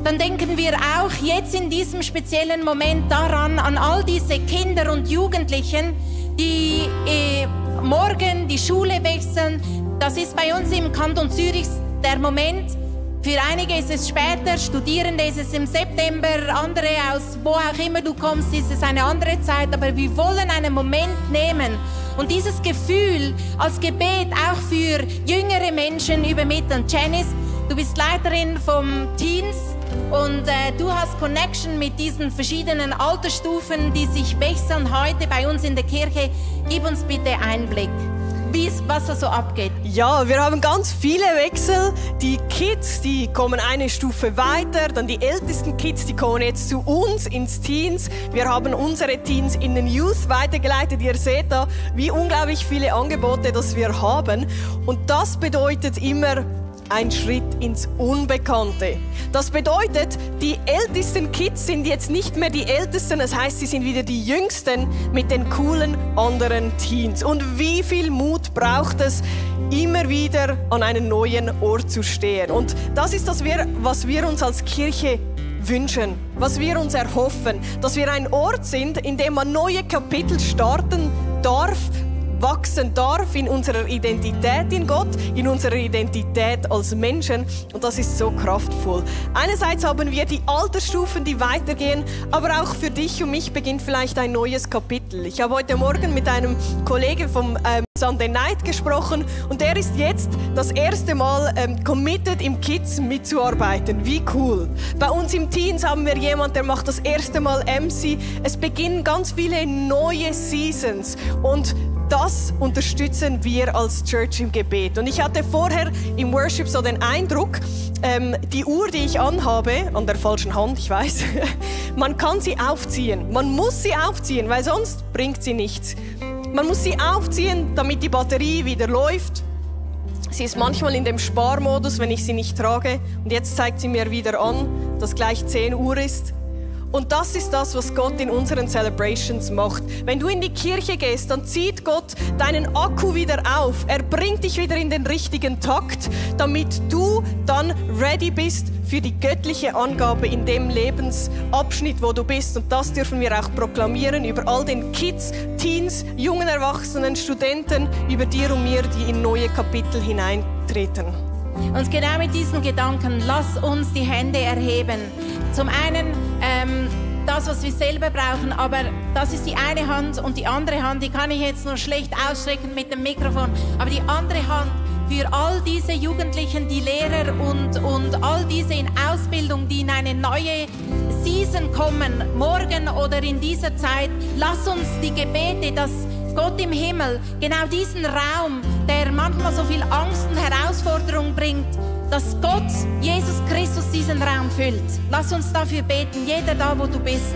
dann denken wir auch jetzt in diesem speziellen Moment daran, an all diese Kinder und Jugendlichen, die morgen die Schule wechseln. Das ist bei uns im Kanton Zürich der Moment. Für einige ist es später, Studierende ist es im September, andere aus wo auch immer du kommst, ist es eine andere Zeit. Aber wir wollen einen Moment nehmen und dieses Gefühl als Gebet auch für jüngere Menschen übermitteln. Janice, du bist Leiterin vom Teens und du hast Connection mit diesen verschiedenen Altersstufen, die sich wechseln heute bei uns in der Kirche. Gib uns bitte Einblick, was da so abgeht. Ja, wir haben ganz viele Wechsel. Die Kids, die kommen eine Stufe weiter, dann die ältesten Kids, die kommen jetzt zu uns ins Teens. Wir haben unsere Teens in den Youth weitergeleitet. Ihr seht da, wie unglaublich viele Angebote das wir haben. Und das bedeutet immer ein Schritt ins Unbekannte. Das bedeutet, die ältesten Kids sind jetzt nicht mehr die Ältesten, das heißt, sie sind wieder die Jüngsten mit den coolen anderen Teens. Und wie viel Mut braucht es, immer wieder an einen neuen Ort zu stehen? Und das ist das, was wir uns als Kirche wünschen, was wir uns erhoffen, dass wir ein Ort sind, in dem man neue Kapitel starten darf, wachsen darf in unserer Identität in Gott, in unserer Identität als Menschen. Und das ist so kraftvoll. Einerseits haben wir die Altersstufen, die weitergehen, aber auch für dich und mich beginnt vielleicht ein neues Kapitel. Ich habe heute Morgen mit einem Kollegen vom Sunday Night gesprochen und der ist jetzt das erste Mal committed, im Kids mitzuarbeiten. Wie cool. Bei uns im Teens haben wir jemanden, der macht das erste Mal MC. Es beginnen ganz viele neue Seasons und das unterstützen wir als Church im Gebet. Und ich hatte vorher im Worship so den Eindruck, die Uhr, die ich anhabe, an der falschen Hand, ich weiß, man kann sie aufziehen. Man muss sie aufziehen, weil sonst bringt sie nichts. Man muss sie aufziehen, damit die Batterie wieder läuft. Sie ist manchmal in dem Sparmodus, wenn ich sie nicht trage. Und jetzt zeigt sie mir wieder an, dass gleich 10 Uhr ist. Und das ist das, was Gott in unseren Celebrations macht. Wenn du in die Kirche gehst, dann zieht Gott deinen Akku wieder auf. Er bringt dich wieder in den richtigen Takt, damit du dann ready bist für die göttliche Angabe in dem Lebensabschnitt, wo du bist. Und das dürfen wir auch proklamieren über all den Kids, Teens, jungen Erwachsenen, Studenten, über dir und mir, die in neue Kapitel hineintreten. Und genau mit diesen Gedanken, lass uns die Hände erheben. Zum einen das, was wir selber brauchen, aber das ist die eine Hand und die andere Hand, die kann ich jetzt nur schlecht ausstrecken mit dem Mikrofon, aber die andere Hand für all diese Jugendlichen, die Lehrer und all diese in Ausbildung, die in eine neue Season kommen, morgen oder in dieser Zeit, lass uns die Gebete, dass Gott im Himmel genau diesen Raum, der manchmal so viel Angst und Herausforderung bringt, dass Gott, Jesus Christus, diesen Raum füllt. Lass uns dafür beten, jeder da, wo du bist.